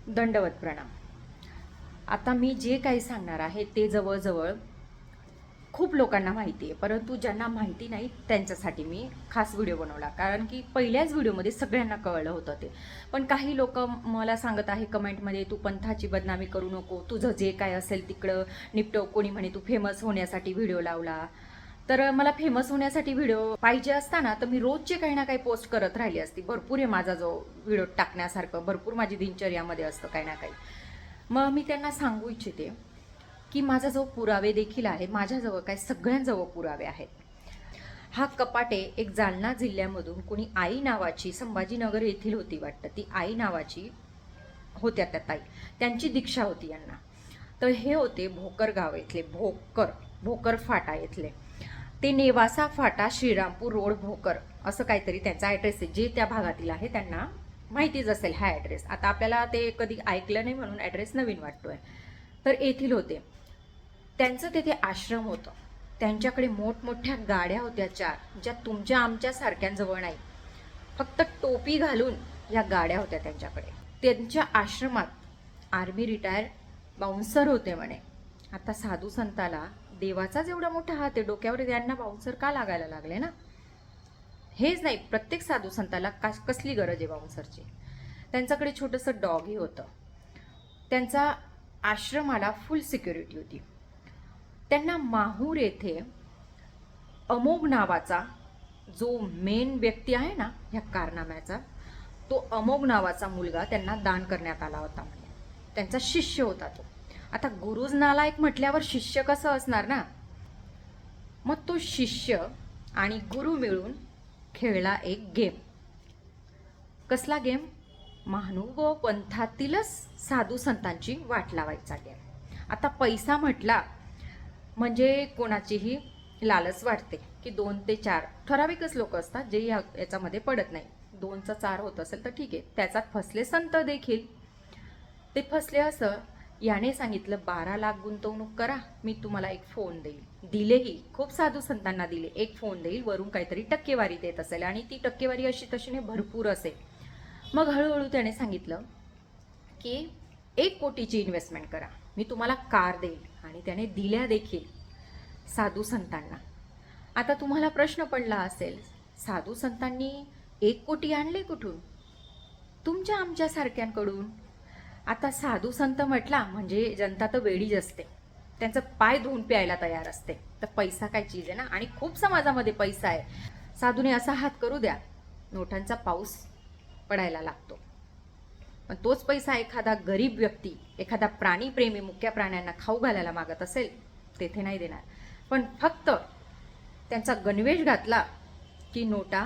दंडवत प्रणाम. आता मी जे काही सांगणार आहे ते जवळजवळ खूप लोकांना माहिती आहे, परंतु ज्यांना माहिती नाही त्यांच्यासाठी मी खास व्हिडिओ बनवला. कारण की पहिल्याच व्हिडिओमध्ये सगळ्यांना कळलं होतं ते. पण काही लोक मला सांगत आहे कमेंटमध्ये, तू पंथाची बदनामी करू नको, तुझं जे काय असेल तिकडं निपटव. कोणी म्हणे तू फेमस होण्यासाठी व्हिडिओ लावला. तर मला फेमस होण्यासाठी व्हिडिओ पाहिजे असताना तर मी रोजचे काही ना काही पोस्ट करत राहिली असती. भरपूर आहे माझा जो व्हिडिओ टाकण्यासारखं, भरपूर माझी दिनचर्यामध्ये असतं काही ना काही. मग मी त्यांना सांगू इच्छिते की माझा जो पुरावे देखील आहे, माझ्याजवळ काय सगळ्यांजवळ पुरावे आहेत. हा कपाटे एक जालना जिल्ह्यामधून कोणी आई नावाची, संभाजीनगर येथील होती वाटतं, ती आई नावाची होत्या त्या ताई, त्यांची दीक्षा होती यांना. तर हे होते भोकर गाव इथले, भोकर फाटा इथले. ते नेवासा फाटा श्रीरामपूर रोड भोकर असं काहीतरी त्यांचा ॲड्रेस आहे. जे त्या भागातील आहे त्यांना माहितीच असेल हा ॲड्रेस. आता आपल्याला ते कधी ऐकलं नाही म्हणून ॲड्रेस नवीन वाटतोय. तर येथील होते. त्यांचं तेथे आश्रम होतं. त्यांच्याकडे मोठमोठ्या गाड्या होत्या 4, ज्या तुमच्या आमच्या सारख्यांजवळ नाही. फक्त टोपी घालून या गाड्या होत्या त्यांच्याकडे. त्यांच्या आश्रमात आर्मी रिटायर बाउन्सर होते म्हणे. आता साधू संताला देवाचाच एवढा मोठा हात आहे डोक्यावर, त्यांना बाउन्सर का लागायला लागले ना? हेच नाही, प्रत्येक साधू संताला कसली गरज आहे बाउन्सरची. त्यांच्याकडे छोटंसं डॉगही होतं. त्यांचा आश्रमाला फुल सिक्युरिटी होती. त्यांना माहूर येथे अमोघ नावाचा जो मेन व्यक्ती आहे ना ह्या कारनाम्याचा, तो अमोघ नावाचा मुलगा त्यांना दान करण्यात आला होता. त्यांचा शिष्य होता तो. आता गुरुज नालायक म्हटल्यावर शिष्य कसं असणार ना? मग तो शिष्य आणि गुरु मिळून खेळला एक गेम. कसला गेम? महानुभाव पंथातीलच साधू संतांची वाट लावायचा गेम. आता पैसा म्हटला म्हणजे कोणाचीही लालच वाटते की 2 ते 4 ठराविकच लोक असतात जे याच्यामध्ये पडत नाही. 2चा 4 होत असेल तर ठीक आहे. त्याच्यात फसले संत देखील. ते फसले असं याने सांगितलं, 12 लाख गुंतवणूक करा, मी तुम्हाला एक फोन देईल. दिलेही, खूप साधू संतांना दिले. एक फोन देईल, वरून काहीतरी टक्केवारी देत असेल आणि ती टक्केवारी अशी तशीने भरपूर असेल. मग हळूहळू त्याने सांगितलं की 1 कोटीची इन्व्हेस्टमेंट करा, मी तुम्हाला कार देईल. आणि त्याने दिल्या देखील साधू संतांना. आता तुम्हाला प्रश्न पडला असेल, साधू संतांनी 1 कोटी आणले कुठून? तुमच्या आमच्या सारख्यांकडून. आता साधू संत म्हटला म्हणजे जनता तर वेळीच असते, त्यांचं पाय धुवून प्यायला तयार असते. तर पैसा काय चीज आहे ना, आणि खूप समाजामध्ये पैसा आहे. साधूने असा हात करू द्या, नोटांचा पाऊस पडायला लागतो. पण तोच पैसा एखादा गरीब व्यक्ती, एखादा प्राणीप्रेमी मुक्या प्राण्यांना खाऊ घालायला मागत असेल, तेथे नाही देणार. पण फक्त त्यांचा गणवेश घातला की नोटा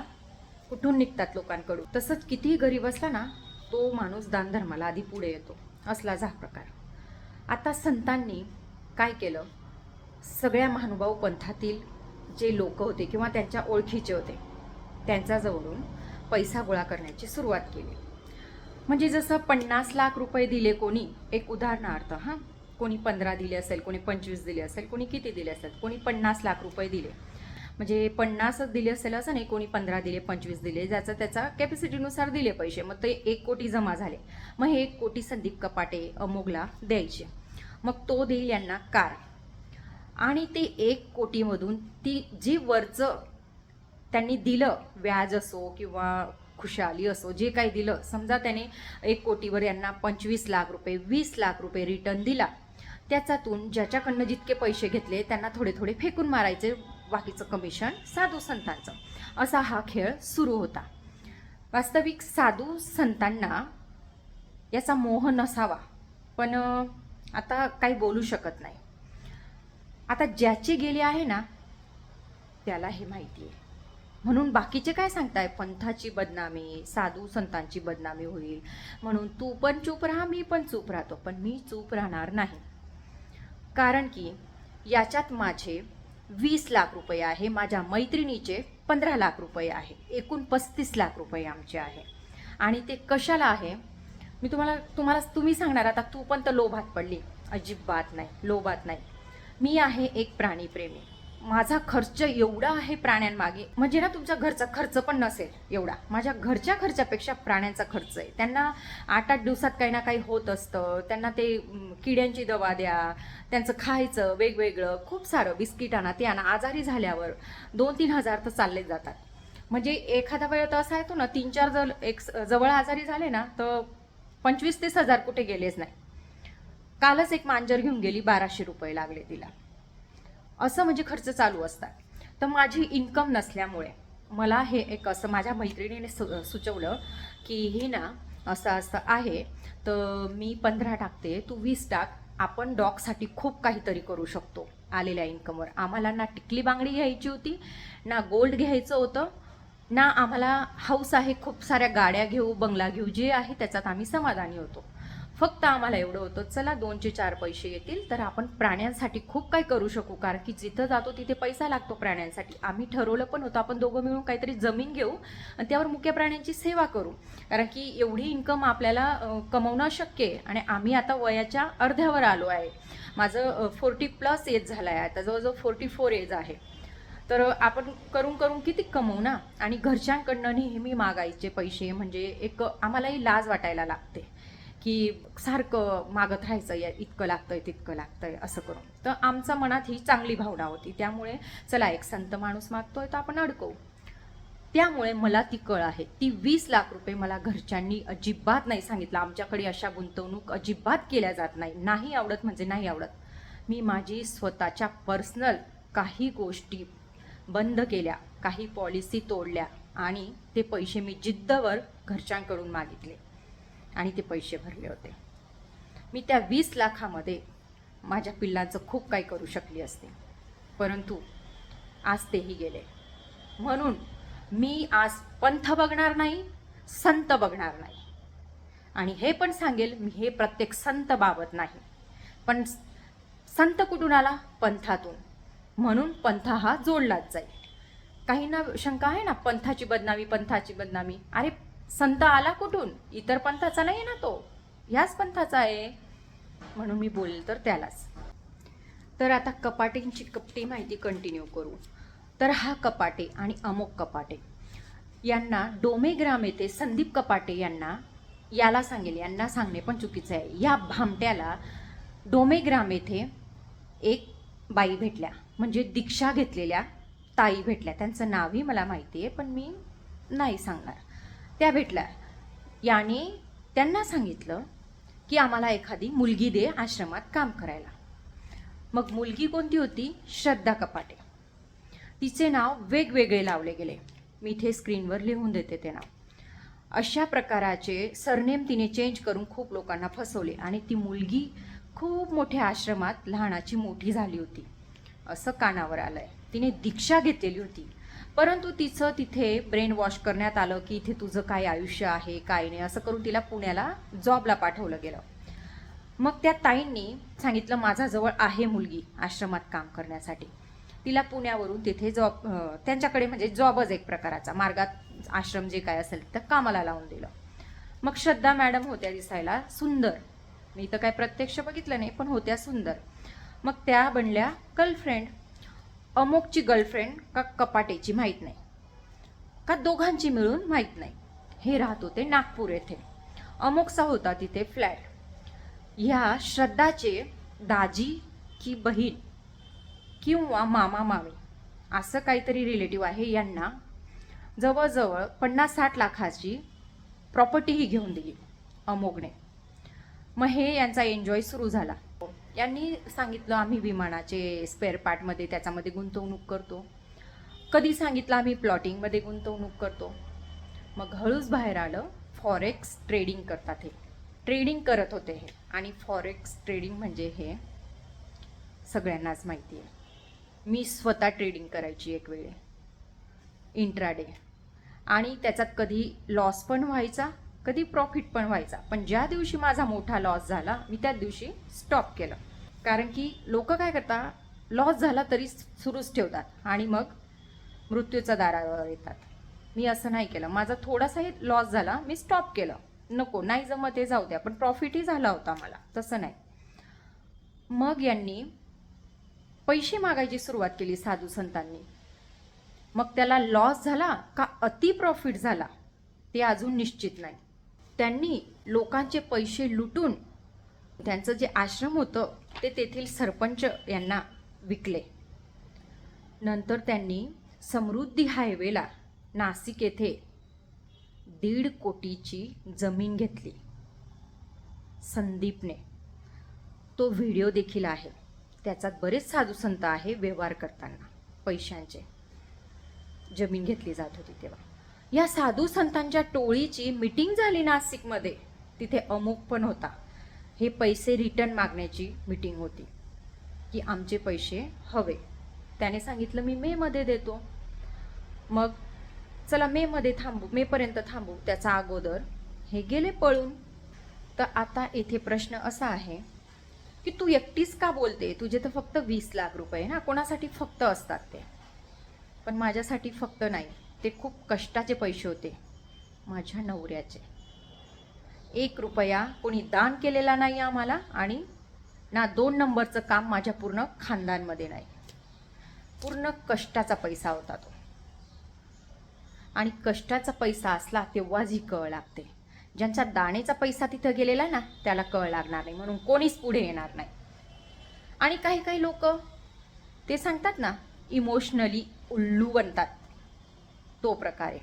कुठून निघतात लोकांकडून. तसंच कितीही गरीब असला ना, तो माणूस दानधर्माला आधी पुढे येतो. असला जा प्रकार. आता संतांनी काय केलं, सगळ्या महानुभाव पंथातील जे लोक होते किंवा त्यांच्या ओळखीचे होते त्यांच्याजवळून पैसा गोळा करण्याची सुरुवात केली. म्हणजे जसं 50 लाख रुपये दिले कोणी, एक उदाहरणार्थ हां, कोणी 15 दिले असेल, कोणी 25 दिले असेल, कोणी किती दिले असेल, कोणी 50 लाख रुपये दिले. म्हणजे 50च दिले असेल असं नाही, कोणी 15 दिले, 25 दिले, ज्याचा त्याचा कॅपॅसिटीनुसार दिले पैसे. मग ते 1 कोटी जमा झाले. मग हे 1 कोटी संदीप कपाटे अमोघला द्यायचे. मग तो देईल यांना कार. आणि ते 1 कोटीमधून ती जी वरचं त्यांनी दिलं, व्याज असो किंवा खुशाली असो, जे काही दिलं, समजा त्याने 1 कोटीवर यांना 25 लाख रुपये, 20 लाख रुपये रिटर्न दिला. त्याच्यातून ज्याच्याकडनं जितके पैसे घेतले त्यांना थोडे थोडे फेकून मारायचे, बाकीचं कमिशन साधू संतांचं. असा हा खेळ सुरू होता. वास्तविक साधू संतांना याचा मोह नसावा, पण आता काही बोलू शकत नाही. आता ज्याचे गेले आहे ना त्याला हे माहिती आहे. म्हणून बाकीचे काय सांगताय, पंथाची बदनामी, साधू संतांची बदनामी होईल म्हणून तू पण चूप राहा, मी पण चूप राहतो. पण मी चूप राहणार नाही. कारण की याच्यात माझे 20 लाख रुपये आहे, माझ्या मैत्रिणीचे 15 लाख रुपये आहे, एकूण 35 लाख रुपये आमचे आहे. आणि ते कशाला आहे मी तुम्ही सांगणार आता तू पण तर लोभात पडली. अजिबात नाही, लोभात नाही. मी आहे एक प्राणीप्रेमी. माझा खर्च एवढा आहे प्राण्यांमागे, म्हणजे ना तुमच्या घरचा खर्च पण नसेल एवढा, माझ्या घरच्या खर्चापेक्षा प्राण्यांचा खर्च आहे. त्यांना 8-8 दिवसात काही ना काही होत असतं, त्यांना ते किड्यांची दवा द्या, त्यांचं खायचं वेगवेगळं, खूप सारं बिस्किट आणा ते आणा. आजारी झाल्यावर 2-3 हजार तर चालले जातात. म्हणजे एखादा वेळ तर असा येतो ना, 3-4 जर एक जवळ आजारी झाले ना तर 25-30 हजार कुठे गेलेच नाही. कालच एक मांजर घेऊन गेली, 1200 रुपये लागले तिला. असं म्हणजे खर्च चालू असतात. तर माझी इन्कम नसल्यामुळे मला हे एक असं माझ्या मैत्रिणीने सुचवलं की हे ना असं असं आहे, तर मी 15 टाकते, तू 20 टाक, आपण डॉगसाठी खूप काहीतरी करू शकतो आलेल्या इन्कमवर. आम्हाला ना टिकली बांगडी घ्यायची होती, ना गोल्ड घ्यायचं होतं, ना आम्हाला हाऊस आहे खूप साऱ्या गाड्या घेऊ, बंगला घेऊ, जे आहे त्याच्यात आम्ही समाधानी होतो. फक्त आम्हाला एवढं होतं, चला 2चे 4 पैसे येतील तर आपण प्राण्यांसाठी खूप काही करू शकू. कारण की जिथं जातो तिथे पैसा लागतो प्राण्यांसाठी. आम्ही ठरवलं पण होतं आपण दोघं मिळून काहीतरी जमीन घेऊ आणि त्यावर मुक्या प्राण्यांची सेवा करू. कारण की एवढी इन्कम आपल्याला कमवणं शक्य आहे. आणि आम्ही आता वयाच्या अर्ध्यावर आलो आहे. माझं 40+ एज झालं आहे, आता जवळजवळ 44 एज आहे. तर आपण करून करून किती कमवू ना. आणि घरच्यांकडनं नेहमी मागायचे पैसे म्हणजे एक आम्हालाही लाज वाटायला लागते की सारखं मागत राहायचं, इतकं लागतंय तितकं लागतंय असं करून. तर आमच्या मनात ही चांगली भावना होती. त्यामुळे चला एक संत माणूस मागतोय तर आपण अडकवू. त्यामुळे मला ती कळ आहे. ती 20 लाख रुपये मला घरच्यांनी अजिबात नाही सांगितलं. आमच्याकडे अशा गुंतवणूक अजिबात केल्या जात नाही. नाही आवडत म्हणजे नाही आवडत. मी माझी स्वतःच्या पर्सनल काही गोष्टी बंद केल्या, काही पॉलिसी तोडल्या आणि ते पैसे मी जिद्दवर घरच्यांकडून मागितले आणि ते पैसे भरले होते. मी त्या 20 लाखामध्ये माझ्या पिल्लांचं खूप काही करू शकली असते, परंतु आज तेही गेले. म्हणून मी आज पंथ बघणार नाही, संत बघणार नाही. आणि हे पण सांगेल, मी हे प्रत्येक संत बाबत नाही, पण संत कुठून आला? पंथातून. म्हणून पंथ हा जोडलाच जाईल. काहींना शंका आहे ना, पंथाची बदनामी, पंथाची बदनामी. अरे संत आला कुठून? इतर पंथाचा नाही ना तो, ह्याच पंथाचा आहे. म्हणून मी बोलेल तर त्यालाच. तर आता कपाटेंची कपटी माहिती कंटिन्यू करू. तर हा कपाटे आणि अमोक कपाटे यांना डोमेग्राम येथे संदीप कपाटे याला सांगेल, यांना सांगणे पण चुकीचं आहे. या भामट्याला डोमेग्राम येथे एक बाई भेटल्या, म्हणजे दीक्षा घेतलेल्या ताई भेटल्या. त्यांचं नावही मला माहिती आहे पण मी नाही सांगणार. त्या भेटल्या. याने त्यांना सांगितलं की आम्हाला एखादी मुलगी दे आश्रमात काम करायला. मग मुलगी कोणती होती? श्रद्धा कपाटे. तिचे नाव वेगवेगळे लावले गेले. मी इथे स्क्रीनवर लिहून देते ते नाव. अशा प्रकाराचे सरनेम तिने चेंज करून खूप लोकांना फसवले आणि ती मुलगी खूप मोठ्या आश्रमात लहानाची मोठी झाली होती असं कानावर आलंय. तिने दीक्षा घेतलेली होती, परंतु तिचं तिथे ब्रेन वॉश करण्यात आलं की इथे तुझं काय आयुष्य आहे काय नाही, असं करून तिला पुण्याला जॉबला पाठवलं गेलं. मग त्या ताईंनी सांगितलं माझ्याजवळ आहे मुलगी आश्रमात काम करण्यासाठी. तिला पुण्यावरून तिथे जॉब, त्यांच्याकडे म्हणजे जॉबच एक प्रकाराचा, मार्गात आश्रम जे काय असेल तर कामाला लावून दिलं. मग श्रद्धा मॅडम होत्या दिसायला सुंदर, मी तर काय प्रत्यक्ष बघितलं नाही पण होत्या सुंदर. मग त्या बनल्या गर्लफ्रेंड. अमोकची गर्लफ्रेंड का कपाटेची माहीत नाही, का दोघांची मिळून माहीत नाही. हे राहत होते नागपूर येथे. अमोकचा होता तिथे फ्लॅट. ह्या श्रद्धाचे दाजी की बहीण किंवा मामा मामी असं काहीतरी रिलेटिव्ह आहे. यांना जवळजवळ 50-60 लाखाची प्रॉपर्टीही घेऊन दिली अमोगने. मग हे यांचा एन्जॉय सुरू झाला. यांनी सांगितलं आम्ही विमानाचे स्पेअर पार्टमध्ये त्याच्यामध्ये गुंतवणूक करतो. कधी सांगितलं आम्ही प्लॉटिंगमध्ये गुंतवणूक करतो. मग हळूच बाहेर आलं फॉरेक्स ट्रेडिंग करतात. हे ट्रेडिंग करत होते हे. आणि फॉरेक्स ट्रेडिंग म्हणजे हे सगळ्यांनाच माहिती आहे. मी स्वतः ट्रेडिंग करायची एक वेळे इंट्राडे, आणि त्याच्यात कधी लॉस पण व्हायचा कधी प्रॉफिट पण व्हायचा. पण ज्या दिवशी माझा मोठा लॉस झाला मी त्या दिवशी स्टॉप केलं. कारण की लोक काय करतात, लॉस झाला तरी सुरूच ठेवतात आणि मग मृत्यूच्या दारावर येतात. मी असं नाही केलं. माझा थोडासाही लॉस झाला मी स्टॉप केलं. नको, नाही जमत ते जाऊ द्या, पण प्रॉफिटही झाला होता मला, तसं नाही. मग यांनी पैसे मागायची सुरुवात केली साधू संतांनी. मग त्याला लॉस झाला का अति प्रॉफिट झाला ते अजून निश्चित नाही. त्यांनी लोकांचे पैसे लुटून त्यांचं जे आश्रम होतं ते तेथील सरपंच यांना विकले. नंतर त्यांनी समृद्धी हायवेला नाशिक येथे 1.5 कोटीची जमीन घेतली संदीपने. तो व्हिडिओ देखील आहे. त्याच्यात बरेच साधू संत आहे व्यवहार करताना पैशांचे. जमीन घेतली जात होती तेव्हा. या साधू संतांच्या टोळीची मीटिंग झाली नाशिकमध्ये. तिथे अमुक पण होता. हे पैसे रिटर्न मागण्याची मीटिंग होती की आमचे पैसे हवे. त्याने सांगितलं मी मेमध्ये देतो. मग चला मेमध्ये थांबू, मेपर्यंत थांबू. त्याचा अगोदर हे गेले पळून. तर आता येथे प्रश्न असा आहे की तू एकटीच का बोलते? तुझे तर फक्त 20 लाख रुपये ना. कोणासाठी फक्त असतात ते, पण माझ्यासाठी फक्त नाही. ते खूप कष्टाचे पैसे होते माझ्या नवऱ्याचे. 1 रुपया कोणी दान केलेला नाही आम्हाला आणि ना 2 नंबरचं काम माझ्या पूर्ण खानदानमध्ये नाही. पूर्ण कष्टाचा पैसा होता तो. आणि कष्टाचा पैसा असला तेव्हाच ही कळ लागते. ज्यांचा दाणेचा पैसा तिथं गेलेला ना त्याला कळ लागणार नाही, म्हणून कोणीच पुढे येणार नाही. आणि काही काही लोक ते सांगतात ना इमोशनली उल्लू बनतात. तो प्रकारे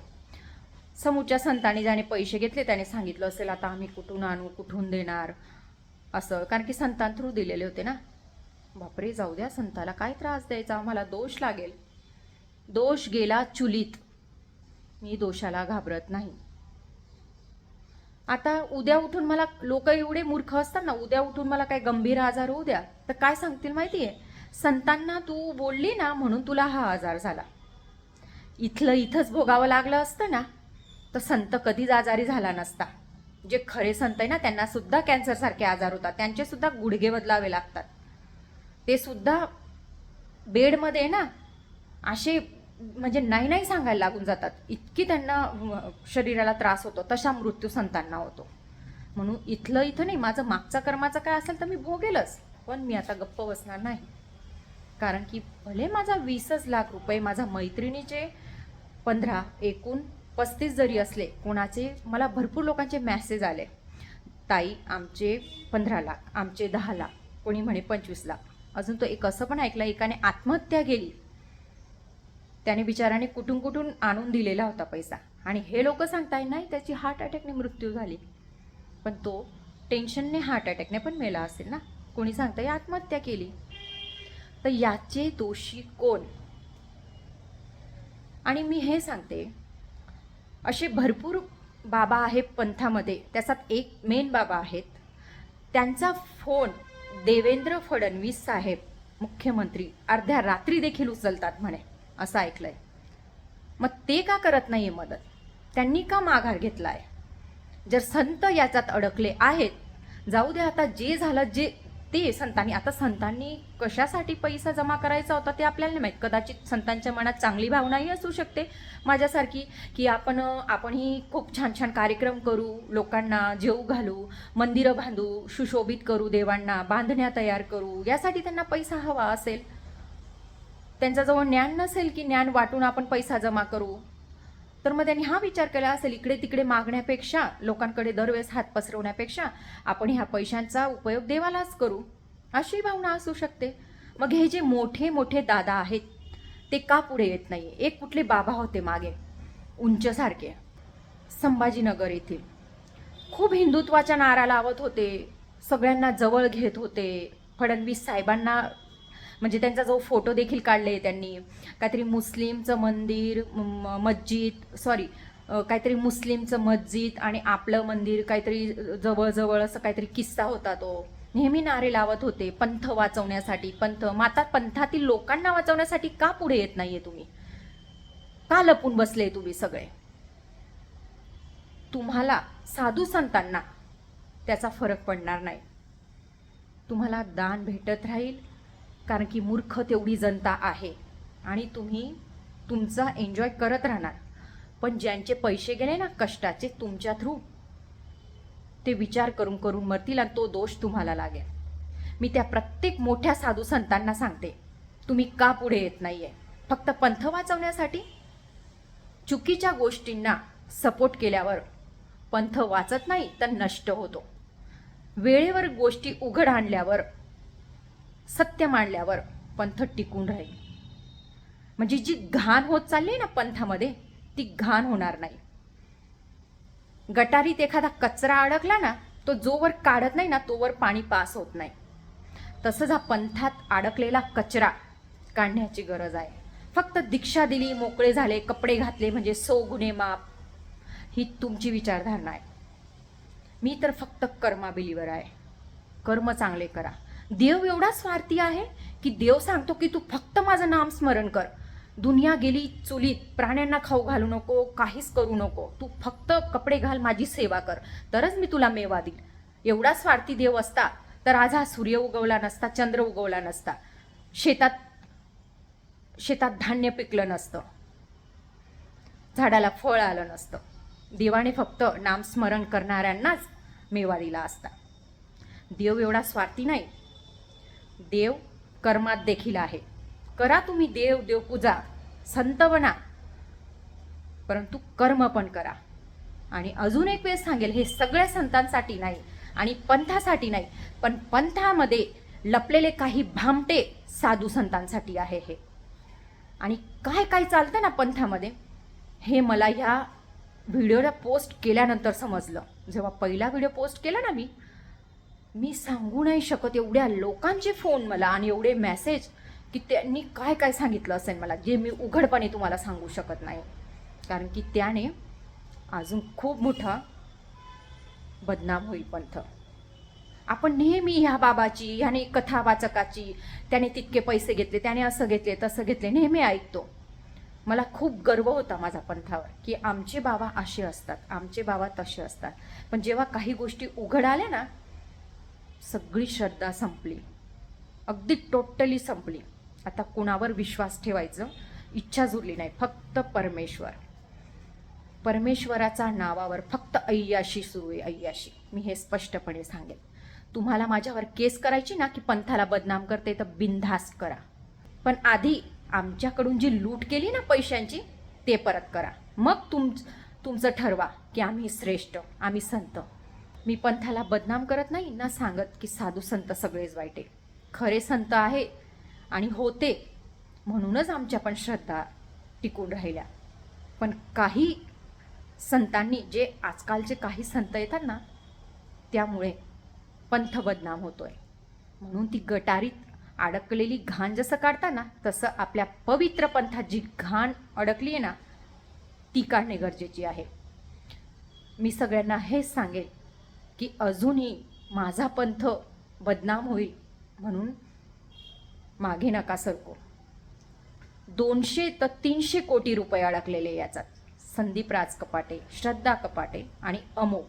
समोरच्या संतांनी ज्याने पैसे घेतले त्याने सांगितलं असेल आता आम्ही कुठून आणू, कुठून देणार असं. कारण की संतान थ्रू दिलेले होते ना. बापरे जाऊ द्या, संताला काय त्रास द्यायचा, आम्हाला दोष लागेल. दोष गेला चुलीत. मी दोषाला घाबरत नाही. आता उद्या उठून मला लोक एवढे मूर्ख असतात ना, उद्या उठून मला काय गंभीर आजार होऊ द्या तर काय सांगतील माहितीये? संतांना तू बोलली ना म्हणून तुला हा आजार झाला. इथंच भोगावं लागलं असतं ना तर संत कधीच आजारी झाला नसता. जे खरे संत आहे ना त्यांना सुद्धा कॅन्सर सारखे आजार होतात. त्यांचे सुद्धा गुडघे बदलावे लागतात. ते सुद्धा बेडमध्ये ना असे म्हणजे नाही सांगायला लागून जातात. इतकी त्यांना शरीराला त्रास होतो. तसा मृत्यू संतांना होतो. म्हणून इथं नाही, माझं मागचा कर्माचं काय असेल तर मी भोगेलच, पण मी आता गप्प बसणार नाही. कारण की भले माझा 20 लाख रुपये, माझ्या मैत्रिणीचे 15, एकूण 35 जरी असले, कोणाचे मला भरपूर लोकांचे मेसेज आले, ताई आमचे 15 लाख, आमचे 10 लाख, कोणी म्हणे 25 लाख. अजून तो एक असं पण ऐकलं एकाने आत्महत्या केली. त्याने बिचाराने कुठून आणून दिलेला होता पैसा. आणि हे लोक सांगताय नाही त्याची हार्ट अटॅकने मृत्यू झाली. पण तो टेन्शनने हार्ट अटॅकने पण मेला असेल ना. कोणी सांगताय आत्महत्या केली. तर याचे दोषी कोण? आणि मी हे सांगते असे भरपूर बाबा आहेत पंथामध्ये. त्याच्यात एक मेन बाबा आहेत, त्यांचा फोन देवेंद्र फडणवीस साहेब मुख्यमंत्री अर्ध्या रात्री देखील उचलतात म्हणे, असं ऐकलंय. मग ते का करत नाहीये मदत? त्यांनी का माघार घेतलाय? जर संत याच्यात अडकले आहेत, जाऊ दे आता जे झालं जे ते संतांनी. आता संतांनी कशासाठी पैसा जमा करायचा होता ते आपल्याला नाही माहीत. कदाचित संतांच्या मनात चांगली भावनाही असू शकते माझ्यासारखी की आपणही खूप छान कार्यक्रम करू, लोकांना जेवू घालू, मंदिरं बांधू, सुशोभित करू, देवांना बांधण्या तयार करू, यासाठी त्यांना पैसा हवा असेल. त्यांच्याजवळ ज्ञान नसेल की ज्ञान वाटून आपण पैसा जमा करू. तर मग त्यांनी हा विचार केला असेल इकडे तिकडे मागण्यापेक्षा, लोकांकडे दरवेळेस हात पसरवण्यापेक्षा आपण ह्या पैशांचा उपयोग देवालाच करू, अशी भावना असू शकते. मग हे जे मोठे मोठे दादा आहेत ते का पुढे येत नाही? एक कुठले बाबा होते मागे उंचसारखे, संभाजीनगर येथील, खूप हिंदुत्वाचा नारा लावत होते, सगळ्यांना जवळ घेत होते. फडणवीस साहेबांना म्हणजे त्यांचा जो फोटो देखील काढले त्यांनी, काहीतरी मुस्लिमचं मंदिर काहीतरी मुस्लिमचं मस्जिद आणि आपलं मंदिर काहीतरी जवळ असं काहीतरी किस्सा होता. तो नेहमी नारे लावत होते पंथ वाचवण्यासाठी. माता पंथातील लोकांना वाचवण्यासाठी का पुढे येत नाहीये तुम्ही? का लपून बसले तुम्ही सगळे? तुम्हाला साधू संतांना त्याचा फरक पडणार नाही. तुम्हाला दान भेटत राहील कारण की मूर्ख तेवढी जनता आहे आणि तुम्ही तुमचा एन्जॉय करत राहणार. पण ज्यांचे पैसे गेले ना कष्टाचे तुमच्या थ्रू, ते विचार करून मरतील आणि तो दोष तुम्हाला लागेल. मी त्या प्रत्येक मोठ्या साधू संतांना सांगते तुम्ही का पुढे येत नाहीये? फक्त पंथ वाचवण्यासाठी? चुकीच्या गोष्टींना सपोर्ट केल्यावर पंथ वाचत नाही तर नष्ट होतो. वेळेवर गोष्टी उघड आणल्यावर, सत्य मांडल्यावर पंथ टिकून राहील. म्हणजे जी घाण होत चालली ना पंथामध्ये, ती घाण होणार नाही. गटारीत एखादा कचरा अडकला ना, तो जोवर काढत नाही ना तोवर पाणी पास होत नाही. तसंच हा पंथात अडकलेला कचरा काढण्याची गरज आहे. फक्त दीक्षा दिली, मोकळे झाले, कपडे घातले म्हणजे 100 गुन्हे माफ, ही तुमची विचारधारणा आहे. मी तर फक्त कर्मा बिलीवर आहे. कर्म चांगले करा. देव एवढा स्वार्थी आहे की देव सांगतो की तू फक्त माझं नाम स्मरण कर. दुनिया गेली चुलीत, प्राण्यांना खाऊ घालू नको, काहीच करू नको, तू फक्त कपडे घाल, माझी सेवा कर, तरच मी तुला मेवा देईल. एवढा स्वार्थी देव असता तर आज हा सूर्य उगवला नसता, चंद्र उगवला नसता, शेतात धान्य पिकलं नसतं, झाडाला फळ आलं नसतं. देवाने फक्त नामस्मरण करणाऱ्यांनाच मेवा दिला असता. देव एवढा स्वार्थी नाही. देव कर्मात देखील आहे. करा तुम्ही देवपूजा, संत बना, परंतु कर्म पण करा. आणि अजून एक वेळ सांगेल, हे सगळ्या संतांसाठी नाही आणि पंथासाठी नाही, पण पंथामध्ये लपलेले काही भामटे साधू संतांसाठी आहे हे. आणि काय काय चालतं ना पंथामध्ये, हे मला ह्या व्हिडिओला पोस्ट केल्यानंतर समजलं. जेव्हा पहिला व्हिडिओ पोस्ट केला ना मी सांगू नाही शकत एवढ्या लोकांचे फोन मला आणि एवढे मेसेज की त्यांनी काय काय सांगितलं असेल मला, जे मी उघडपणे तुम्हाला सांगू शकत नाही. कारण की त्याने अजून खूप मोठा बदनाम होईल पंथ. आपण नेहमी ह्या बाबाची, ह्याने कथा वाचकाची, त्याने तितके पैसे घेतले, त्याने असं घेतले तसं घेतले, नेहमी ऐकतो. मला खूप गर्व होता माझा पंथावर की आमचे बाबा असे असतात, आमचे बाबा तसे असतात. पण जेव्हा काही गोष्टी उघड आल्या ना, सगळी श्रद्धा संपली, अगदी टोटली संपली. आता कुणावर विश्वास ठेवायचं इच्छाच उरली नाही. फक्त परमेश्वराचा नावावर फक्त अय्याशी सुरू आहे, अय्याशी. मी हे स्पष्टपणे सांगेन. तुम्हाला माझ्यावर केस करायची ना की पंथाला बदनाम करते, तर बिनधास्त करा, पण आधी आमच्याकडून जी लूट केली ना पैशांची, ते परत करा. मग तुमचं ठरवा की आम्ही श्रेष्ठ, आम्ही संत. मी पंथाला बदनाम करत नाही ना, सांगत की साधू संत सगळेच वाईट आहे. खरे संत आहे आणि होते म्हणूनच आमच्या पण श्रद्धा टिकून राहिल्या. पण काही संतांनी, जे आजकालचे काही संत येतात ना, त्यामुळे पंथ बदनाम होतोय. म्हणून ती गटारीत अडकलेली घाण जसं काढता ना, तसं आपल्या पवित्र पंथात जी घाण अडकली आहे ना, ती काढणे गरजेची आहे. मी सगळ्यांना हेच सांगेन की अजूनही माझा पंथ बदनाम होईल म्हणून मागे नका सरको. 200 ते 300 कोटी रुपये अडकलेले याच्यात. संदीप राज कपाटे, श्रद्धा कपाटे आणि अमोघ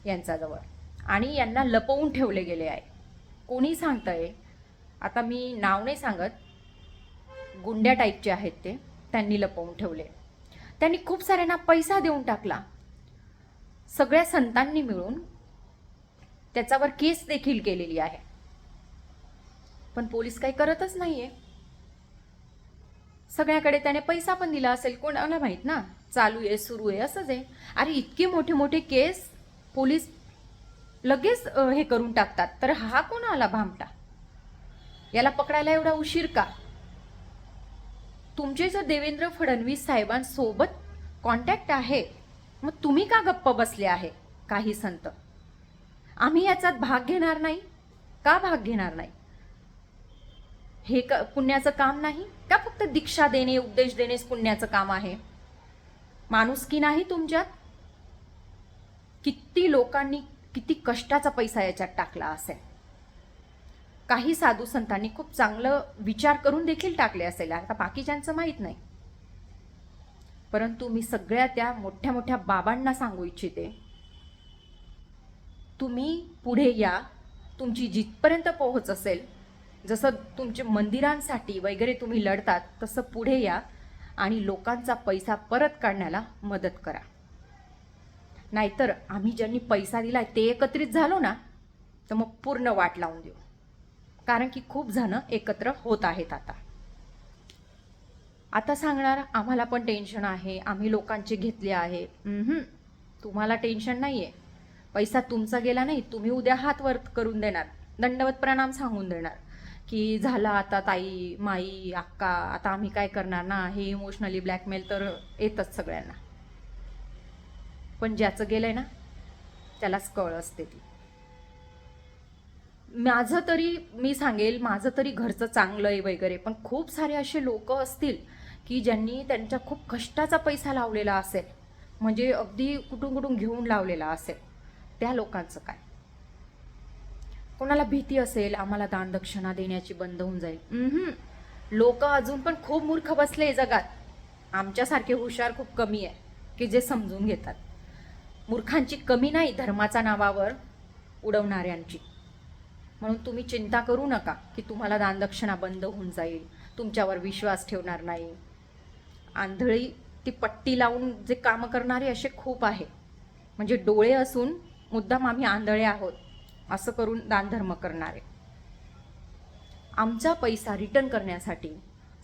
यांच्याजवळ, आणि यांना लपवून ठेवले गेले आहे. कोणी सांगतंय, आता मी नाव नाही सांगत, गुंड्या टाईपचे आहेत ते, त्यांनी लपवून ठेवले. त्यांनी खूप साऱ्यांना पैसा देऊन टाकला. सगळ्या संतांनी मिळून त्याच्यावर केस देखील केलेली आहे, पण पोलीस काही करतच नाहीये. सगळ्याकडे त्याने पैसा पण दिला असेल, कोणाला माहित ना, चालू आहे, सुरू आहे, असंच आहे. अरे इतके मोठे मोठे केस पोलीस लगेच हे करून टाकतात, तर हा कोण आला भामटा? याला पकडायला एवढा उशीर का? तुमचे जर देवेंद्र फडणवीस साहेबांसोबत कॉन्टॅक्ट आहे, मग तुम्ही का गप्प बसले आहे? काही संत, आम्ही याच्यात भाग घेणार नाही. का भाग घेणार नाही? हे पुण्याचं काम नाही का? फक्त दीक्षा देणे, उपदेश देणेच पुण्याचं काम आहे? माणुसकी नाही तुमच्यात? किती लोकांनी किती कष्टाचा पैसा याच्यात टाकला असेल. काही साधू संतांनी खूप चांगलं विचार करून देखील टाकले असेल, आता बाकीच्यांचं माहीत नाही. परंतु मी सगळ्या त्या मोठ्या मोठ्या बाबांना सांगू इच्छिते, तुम्ही पुढे या. तुमची जिथपर्यंत पोहोच असेल, जसं तुमच्या मंदिरांसाठी वगैरे तुम्ही लढतात, तसं पुढे या आणि लोकांचा पैसा परत काढण्याला मदत करा. नाहीतर आम्ही ज्यांनी पैसा दिलाय ते एकत्रित झालो ना, तर मग पूर्ण वाट लावून देऊ. कारण की खूप जण एकत्र होत आहेत आता सांगणार आम्हाला पण टेन्शन आहे, आम्ही लोकांचे घेतले आहे. तुम्हाला टेन्शन नाही आहे. पैसा तुमचा गेला नाही, तुम्ही उद्या हात वर करून देणार, दंडवत प्रणाम सांगून देणार की झाला आता ताई माई अक्का, आता आम्ही काय करणार ना. हे इमोशनली ब्लॅकमेल तर येतच सगळ्यांना, पण ज्याचं गेलंय ना त्यालाच कळ असते ती. माझं तरी मी सांगेल, माझं तरी घरचं चांगलं आहे वगैरे, पण खूप सारे असे लोक असतील की ज्यांनी त्यांच्या खूप कष्टाचा पैसा लावलेला असेल, म्हणजे अगदी कुठून कुठून घेऊन लावलेला असेल. त्या लोकांचं काय? कोणाला भीती असेल आम्हाला दानदक्षिणा देण्याची बंद होऊन जाईल. लोक अजून पण खूप मूर्ख बसले जगात. आमच्यासारखे हुशार खूप कमी आहे की जे समजून घेतात. मूर्खांची कमी नाही धर्माच्या नावावर उडवणाऱ्यांची. म्हणून तुम्ही चिंता करू नका की तुम्हाला दानदक्षिणा बंद होऊन जाईल, तुमच्यावर विश्वास ठेवणार नाही. आंधळी ती पट्टी लावून जे काम करणारे असे खूप आहे, म्हणजे डोळे असून मुद्दाम आम्ही आंधळे आहोत असं करून दानधर्म करणारे. आमचा पैसा रिटर्न करण्यासाठी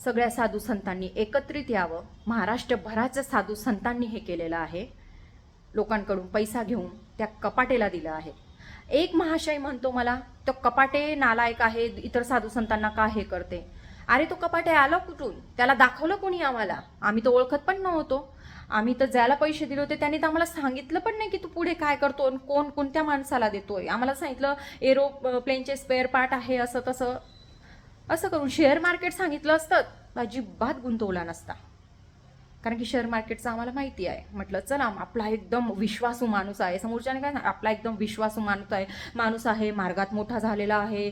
सगळ्या साधू संतांनी एकत्रित यावं. महाराष्ट्रभराच्या साधू संतांनी हे केलेलं आहे. लोकांकडून पैसा घेऊन त्या कपाटेला दिलं आहे. एक महाशय म्हणतो मला, तो कपाटे नालायक आहे, इतर साधू संतांना का हे करते. अरे तो कपाटे आला कुठून? त्याला दाखवलं कोणी आम्हाला? आम्ही तर ओळखत पण नव्हतो. आम्ही तर ज्याला पैसे दिले होते त्यांनी तर आम्हाला सांगितलं पण नाही की तू पुढे काय करतो, कोण कोणत्या माणसाला देतोय. आम्हाला सांगितलं एरोप्लेनचे स्पेअर पार्ट आहे असं तसं. असं करून शेअर मार्केट सांगितलं असतं अजिबात गुंतवला नसता, कारण की शेअर मार्केटचं आम्हाला माहिती आहे. म्हटलं चला आपला एकदम विश्वासू माणूस आहे, समोरच्याने काय आपला एकदम विश्वासू माणूस आहे, मार्गात मोठा झालेला आहे,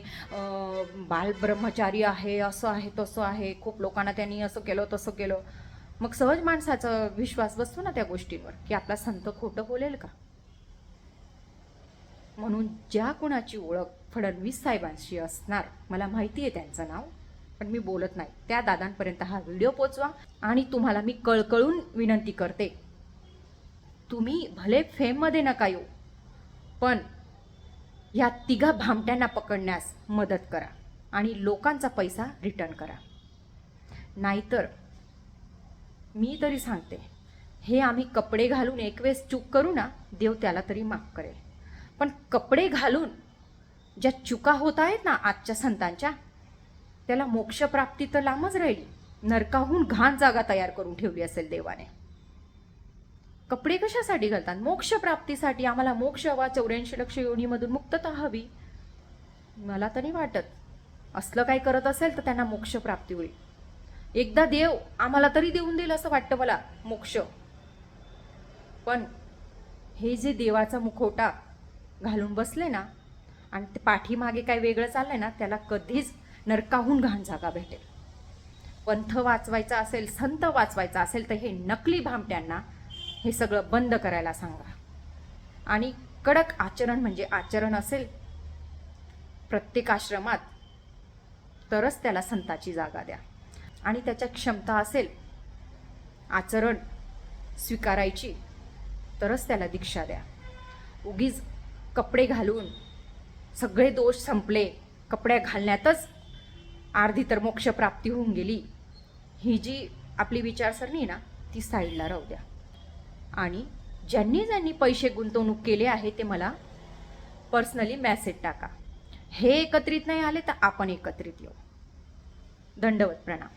बाल ब्रह्मचारी आहे, असं आहे तसं आहे, खूप लोकांना त्यांनी असं केलं तसं केलं. मग सहज माणसाचा विश्वास बसतो ना त्या गोष्टींवर की आपला संत खोटं बोलेल का. म्हणून ज्या कोणाची ओळख फडणवीस साहेबांशी असणार, मला माहिती आहे त्यांचं नाव, पण मी बोलत नाही, त्या दादांपर्यंत हा व्हिडिओ पोचवा. आणि तुम्हाला मी कळकळून विनंती करते, तुम्ही भले फेममध्ये नका येऊ, पण या तिघा भामट्यांना पकडण्यास मदत करा आणि लोकांचा पैसा रिटर्न करा. नाहीतर मी तरी सांगते, हे आम्ही कपडे घालून एक वेळेस चूक करू ना, देव त्याला तरी माफ करेल. पण कपडे घालून ज्या चुका होत आहेत ना आजच्या संतांच्या, त्याला मोक्षप्राप्ती तर लांबच राहिली, नरकाहून घाण जागा तयार करून ठेवली असेल देवाने. कपडे कशासाठी घालतात? मोक्षप्राप्तीसाठी. आम्हाला मोक्ष हवा, 84 लक्ष योनीमधून मुक्तता हवी. मला तरी वाटत असलं काही करत असेल तर त्यांना मोक्षप्राप्ती होईल. एकदा देव आम्हाला तरी देऊन देईल असं वाटतं मला मोक्ष. पण हे जे देवाचा मुखवटा घालून बसले ना आणि ते पाठीमागे काय वेगळं चाललंय ना, त्याला कधीच नरकाहून घाण जागा भेटेल. पंथ वाचवायचा असेल, संत वाचवायचा असेल तर हे नकली भामट्यांना हे सगळं बंद करायला सांगा. आणि कडक आचरण, म्हणजे आचरण असेल प्रत्येक आश्रमात तरच त्याला संताची जागा द्या. आणि त्याच्या क्षमता असेल आचरण स्वीकारायची तरच त्याला दीक्षा द्या. उगीच कपडे घालून सगळे दोष संपले, कपड्या घालण्यातच अर्धी तर मोक्षप्राप्ती होऊन गेली, ही जी आपली विचारसरणी ना ती साईडला राहू द्या. आणि ज्यांनी ज्यांनी पैसे गुंतवणूक केले आहे ते मला पर्सनली मेसेज टाका. हे एकत्रित नाही आले तर आपण एकत्रित येऊ. दंडवत प्रणाम.